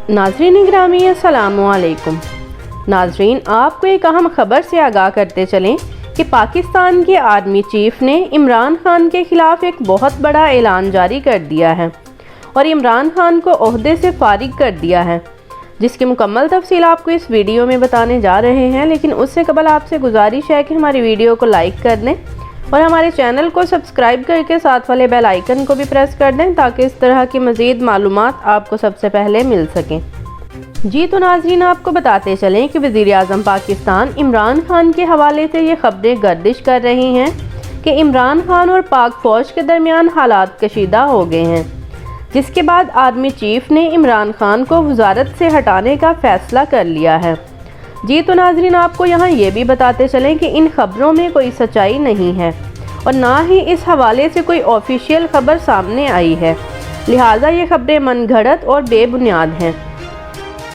नाज़रीन ग्रामी अस्सलामुअलैकुम। नाज़रीन, आपको एक अहम खबर से आगाह करते चलें कि पाकिस्तान के आर्मी चीफ ने इमरान खान के खिलाफ एक बहुत बड़ा ऐलान जारी कर दिया है और इमरान खान को ओहदे से फारिग कर दिया है, जिसकी मुकम्मल तफसील आपको इस वीडियो में बताने जा रहे हैं। लेकिन उससे कबल आपसे गुजारिश है कि हमारी वीडियो को लाइक कर दें और हमारे चैनल को सब्सक्राइब करके साथ वाले बेल आइकन को भी प्रेस कर दें ताकि इस तरह की मज़ीद मालूमात आपको सबसे पहले मिल सकें। जी तो नाज़रीन, आपको बताते चलें कि वज़ीर-ए-आज़म पाकिस्तान इमरान खान के हवाले से ये खबरें गर्दिश कर रही हैं कि इमरान खान और पाक फ़ौज के दरमियान हालात कशीदा हो गए हैं, जिसके बाद आर्मी चीफ ने इमरान खान को वजारत से हटाने का फ़ैसला कर लिया है। जी तो नाज़रीन, आपको यहाँ ये भी बताते चलें कि इन खबरों में कोई सच्चाई नहीं है और ना ही इस हवाले से कोई ऑफिशियल खबर सामने आई है, लिहाजा ये खबरें मनगढ़ंत और बेबुनियाद हैं।